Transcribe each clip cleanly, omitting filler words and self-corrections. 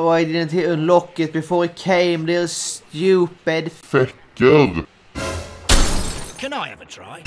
Oh, I didn't unlock it before it came. They're stupid Fecker. Can I have a try?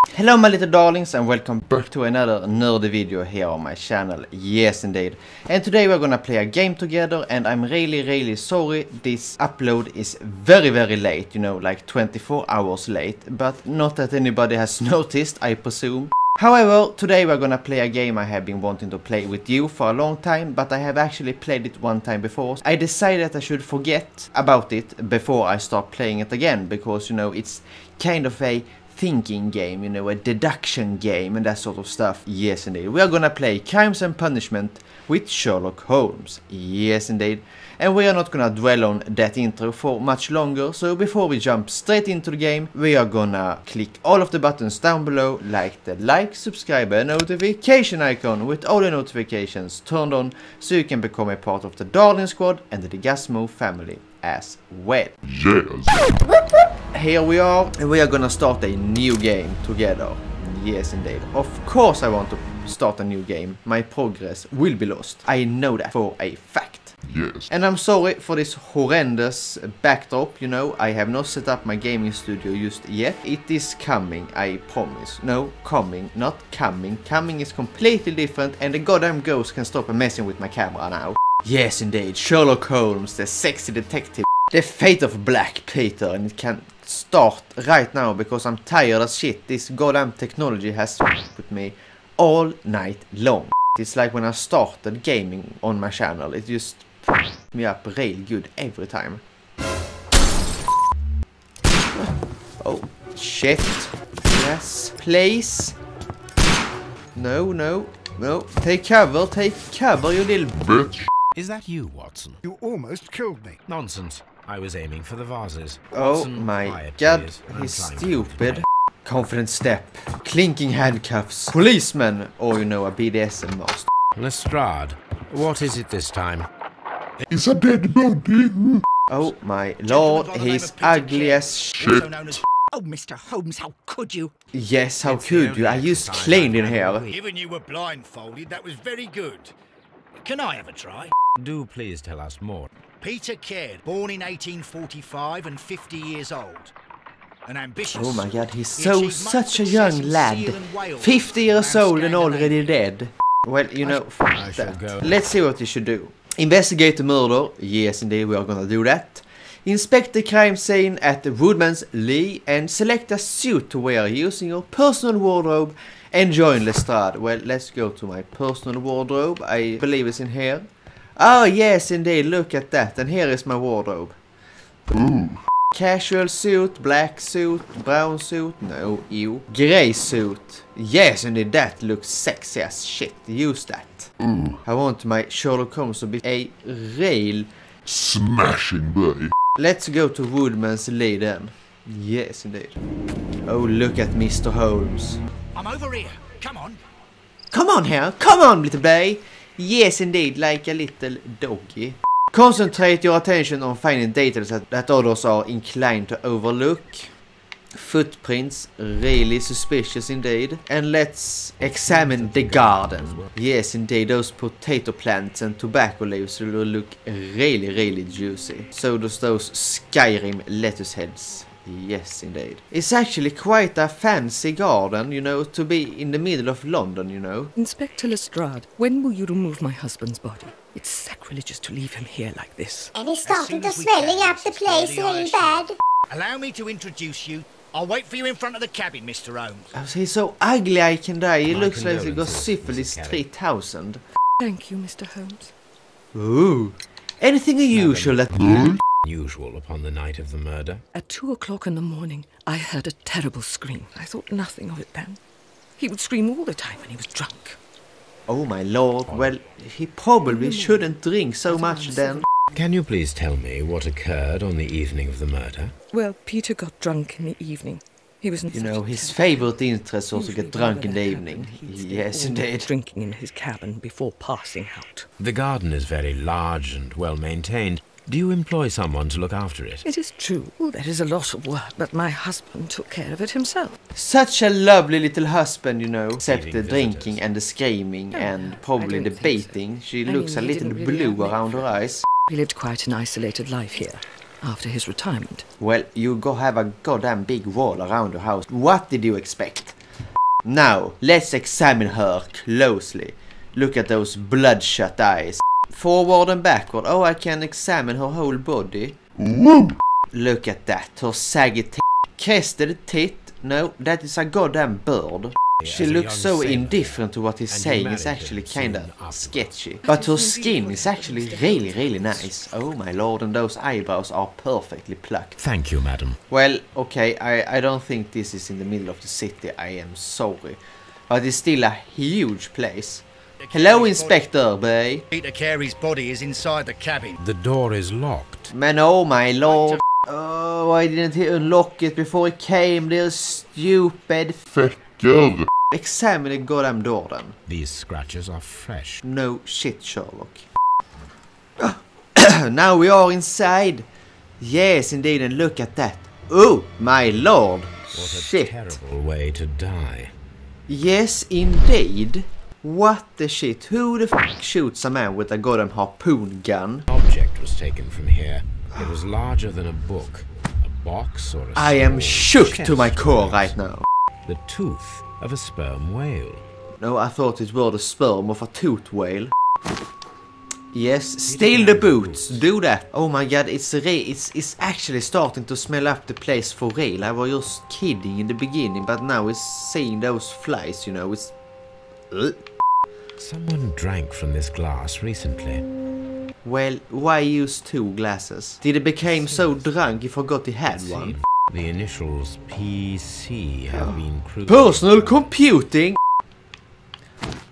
Hello my little darlings and welcome back to another nerdy video here on my channel. Yes indeed. And today we're gonna play a game together, and I'm really sorry this upload is very late, you know, like 24 hours late, but not that anybody has noticed, I presume. However, today we're gonna play a game I have been wanting to play with you for a long time, but I have actually played it one time before. I decided I should forget about it before I start playing it again, because, you know, it's kind of a thinking game, you know, a deduction game and that sort of stuff. Yes indeed. We are gonna play Crimes and Punishment with Sherlock Holmes. Yes indeed. And we are not gonna dwell on that intro for much longer, so before we jump straight into the game, we are gonna click all of the buttons down below, like the like, subscribe and notification icon with all the notifications turned on, so you can become a part of the DarlingSquad and the Digazmo family as well. Yes. Here we are, and we are gonna start a new game together. Yes indeed. Of course I want to start a new game. My progress will be lost. I know that for a fact. Yes. And I'm sorry for this horrendous backdrop, you know, I have not set up my gaming studio just yet. It is coming, I promise. No, coming, not coming. Coming is completely different, and the goddamn ghost can stop messing with my camera now. Yes indeed, Sherlock Holmes, the sexy detective. The fate of Black Peter, and it can start right now because I'm tired as shit. This goddamn technology has with me all night long. It's like when I started gaming on my channel, it just me up real good every time. Oh shit. Yes, please. No. Take cover, you little Bitch. Is that you, Watson? You almost killed me. Nonsense. I was aiming for the vases. Oh Watson, my quiet, god, please. I'm he's trying to stupid. Confident step, clinking handcuffs, policeman, or you know, a BDSM master. Lestrade, what is it this time? It's a dead body. Oh my lord, he's ugly as shit. Oh, Mr. Holmes, how could you? Yes, how could you? I just cleaned in here. Given you were blindfolded, that was very good. Can I have a try? Do please tell us more. Peter Caird, born in 1845 and 50 years old. An ambitious. Oh my god, he's such a young lad. 50 years old and already dead. Well, you know, fuck that. Let's see what you should do. Investigate the murder. Yes, indeed, we are gonna do that. Inspect the crime scene at the Woodman's Lee and select a suit to wear using your personal wardrobe and join Lestrade. Well, let's go to my personal wardrobe. I believe it's in here. Oh, yes, indeed, look at that. And here is my wardrobe. Ooh. Casual suit, black suit, brown suit, no, ew. Grey suit. Yes, indeed, that looks sexy as shit. Use that. Ooh. I want my Sherlock Holmes to be a real Smashing boy. Let's go to Woodman's Lee then. Yes, indeed. Oh, look at Mr. Holmes. I'm over here. Come on. Come on here. Come on, little boy. Yes, indeed, like a little doggy. Concentrate your attention on finding details that others are inclined to overlook. Footprints, really suspicious indeed. And let's examine the garden. Yes, indeed, those potato plants and tobacco leaves will look really juicy. So does those Skyrim lettuce heads. Yes, indeed. It's actually quite a fancy garden, you know, to be in the middle of London, you know. Inspector Lestrade, when will you remove my husband's body? It's sacrilegious to leave him here like this. And he's starting to smelling up the place really bad. Allow me to introduce you. I'll wait for you in front of the cabin, Mr. Holmes. Oh, he's so ugly I can die. He My looks like he got condolences, syphilis Mrs. Kelly. 3000. Thank you, Mr. Holmes. Ooh. Anything unusual that... Usual upon the night of the murder. At 2 o'clock in the morning, I heard a terrible scream. I thought nothing of it then. He would scream all the time when he was drunk. Oh my lord, well, he probably shouldn't drink so much then. Can you please tell me what occurred on the evening of the murder? Well, Peter got drunk in the evening. He was, You know, his favourite interest was to get drunk in the evening. Yes, indeed. Drinking in his cabin before passing out. The garden is very large and well maintained. Do you employ someone to look after it? It is true. There is a lot of work, but my husband took care of it himself. Such a lovely little husband, you know. Except the Receiving drinking visitors. and the screaming and probably I the don't think so. baiting. She I looks a mean, he little didn't really blue have any around her friends. eyes. He lived quite an isolated life here after his retirement. Well, you go have a goddamn big wall around your house. What did you expect? Now, let's examine her closely. Look at those bloodshot eyes. Forward and backward. Oh, I can examine her whole body. Woo! Look at that. Her saggy tit. Crested tit. No, that is a goddamn bird. She looks so indifferent to what he's saying. It's actually kinda sketchy. But her skin is actually really nice. Oh my lord, and those eyebrows are perfectly plucked. Thank you, madam. Well, okay, I don't think this is in the middle of the city. I am sorry. But it's still a huge place. Hello, Inspector, boy. Peter Carey's body is inside the cabin. The door is locked. Man, oh my lord. Oh, why didn't he unlock it before he came? They're stupid. Fecker. Examine the goddamn door then. These scratches are fresh. No shit, Sherlock. Now we are inside. Yes, indeed, and look at that. Oh, my lord. What a Shit. terrible way to die. Yes, indeed. What the shit? Who the f*** shoots a man with a goddamn harpoon gun? Object was taken from here. It was larger than a book, a box, or a I am small shook chest to my core of right now. The tooth of a sperm whale. No, I thought it were the sperm of a toothed whale. Yes, steal the boots. Do that. Oh my god, it's actually starting to smell up the place for real. I was just kidding in the beginning, but now it's seeing those flies, you know. It's... Someone drank from this glass recently. Well, why use 2 glasses? Did he become so drunk he forgot he had one? The initials PC have been crude. Personal computing!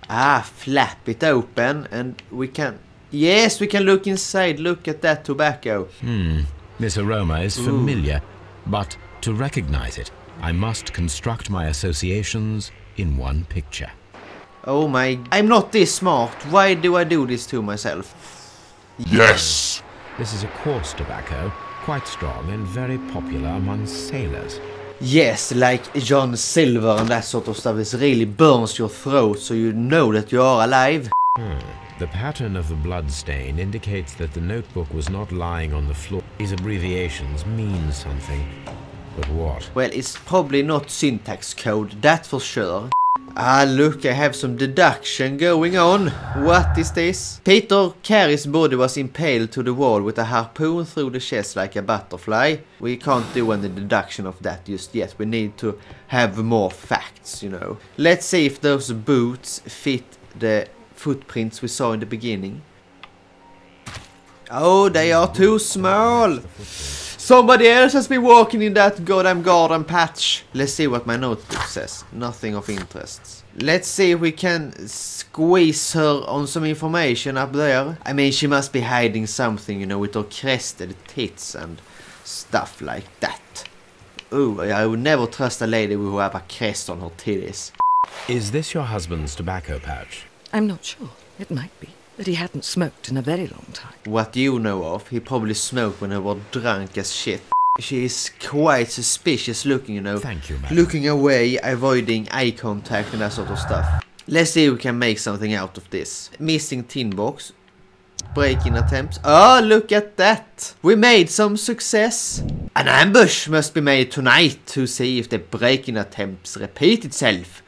Ah, flap it open and we can... Yes, we can look inside. Look at that tobacco. This aroma is familiar, but to recognize it, I must construct my associations in one picture. Oh my... I'm not this smart. Why do I do this to myself? Yes! This is a coarse tobacco, quite strong and very popular among sailors. Yes, like John Silver and that sort of stuff. It really burns your throat so you know that you are alive. The pattern of the blood stain indicates that the notebook was not lying on the floor. These abbreviations mean something, but what? Well, it's probably not syntax code, that for sure. Ah, look, I have some deduction going on. What is this? Peter Carey's body was impaled to the wall with a harpoon through the chest like a butterfly. We can't do any deduction of that just yet. We need to have more facts, you know. Let's see if those boots fit the footprints we saw in the beginning. Oh, they are too small. Somebody else has been walking in that goddamn garden patch. Let's see what my notebook says. Nothing of interest. Let's see if we can squeeze her on some information up there. I mean, she must be hiding something, you know, with her crested tits and stuff like that. Ooh, I would never trust a lady who have a crest on her titties. Is this your husband's tobacco pouch? I'm not sure. It might be. But he hadn't smoked in a very long time. What do you know of? He probably smoked when he was drunk as shit. She is quite suspicious looking, you know. Thank you, madam. Looking away, avoiding eye contact and that sort of stuff. Let's see if we can make something out of this. Missing tin box. Break-in attempts. Oh, look at that! We made some success. An ambush must be made tonight to see if the break-in attempts repeat itself.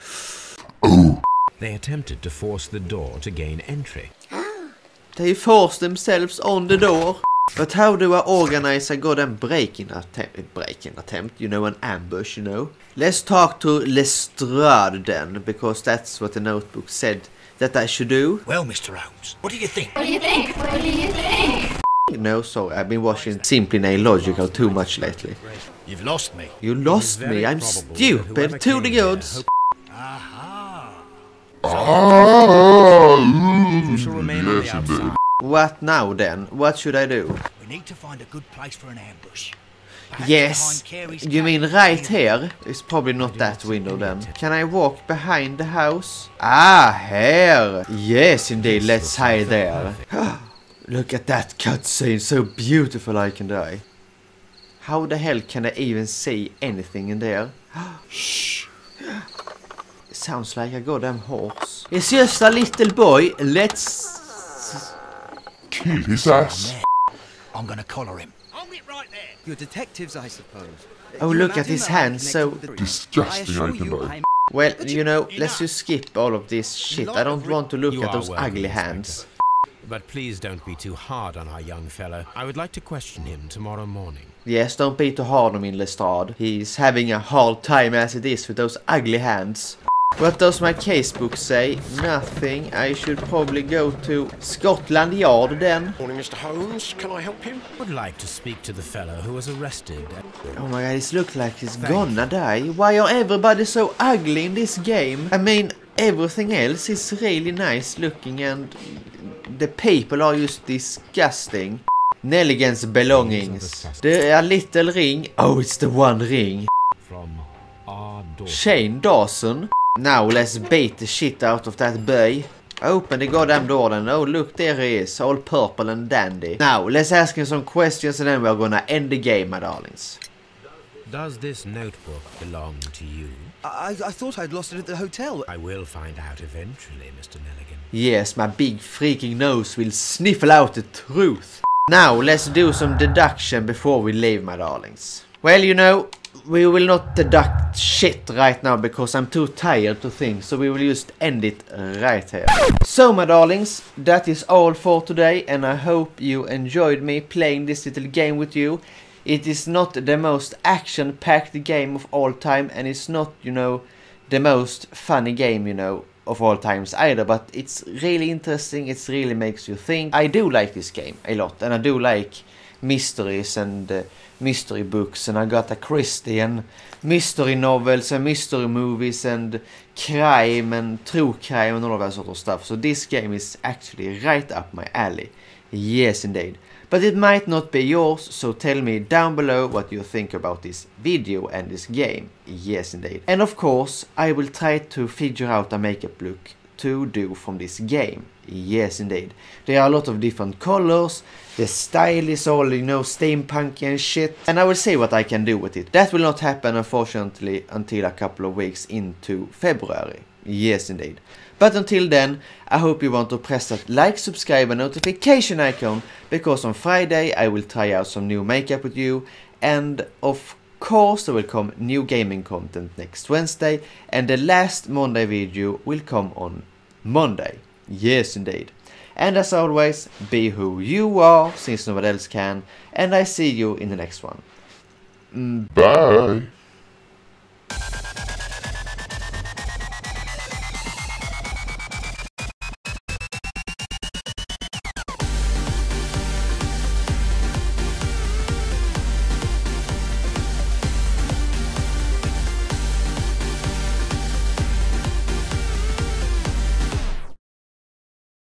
Oh. They attempted to force the door to gain entry. They forced themselves on the door. But how do I organize a goddamn break-in attempt? You know, an ambush, you know. Let's talk to Lestrade then, because that's what the notebook said that I should do. Well, Mr. Holmes, what do you think? What do you think? What do you think? No, sorry, I've been watching Simply Nailogical too much lately. You've lost me. You lost me, I'm stupid, to the gods. You shall remain on the outside. What now then? What should I do? We need to find a good place for an ambush. Yes, you mean right here? It's probably not that window then. Can I walk behind the house? Ah, here! Yes, indeed, let's hide there. Look at that cutscene, so beautiful I can die. How the hell can I even see anything in there? Shh! It sounds like a goddamn horse. It's just a little boy, let's... Kill his ass. I'm gonna collar him. Hold it right there. You're detectives, I suppose. Oh, look at his hands, so... Disgusting, I can know. Well, you know, let's just skip all of this shit. I don't want to look at those ugly hands. But please don't be too hard on our young fellow. I would like to question him tomorrow morning. Yes, don't be too hard on him, Lestrade. He's having a hard time as it is with those ugly hands. What does my casebook say? Nothing. I should probably go to Scotland Yard then. Morning, Mr. Holmes. Can I help you? I would like to speak to the fellow who was arrested. Oh my god, this looks like he's gonna die. Why are everybody so ugly in this game? I mean, everything else is really nice looking and the people are just disgusting. Nelligan's belongings. A little ring. Oh, it's the one ring. From our daughter. Shane Dawson. Now let's beat the shit out of that boy. Open the goddamn door then. Oh, look, there he is. All purple and dandy. Now, let's ask him some questions and then we're gonna end the game, my darlings. Does this notebook belong to you? I thought I'd lost it at the hotel. I will find out eventually, Mr. Nelligan. Yes, my big freaking nose will sniffle out the truth. Now, let's do some deduction before we leave, my darlings. Well, you know, we will not deduct shit right now because I'm too tired to think, so we will just end it right here. So, my darlings, that is all for today, and I hope you enjoyed me playing this little game with you. It is not the most action-packed game of all time, and it's not, you know, the most funny game, you know, of all times either, but it's really interesting. It really makes you think. I do like this game a lot, and I do like mysteries and mystery books, and Agatha Christie and mystery novels and mystery movies and crime and true crime and all of that sort of stuff. So this game is actually right up my alley. Yes, indeed. But it might not be yours, so tell me down below what you think about this video and this game. Yes, indeed. And of course, I will try to figure out a makeup look to do from this game. Yes, indeed. There are a lot of different colors. The style is all, you know, steampunky and shit. And I will see what I can do with it. That will not happen, unfortunately, until a couple of weeks into February. Yes, indeed. But until then, I hope you want to press that like, subscribe and notification icon, because on Friday I will try out some new makeup with you, and of course there will come new gaming content next Wednesday, and the last Monday video will come on Monday. Yes, indeed. And as always, be who you are, since nobody else can, and I see you in the next one. Bye.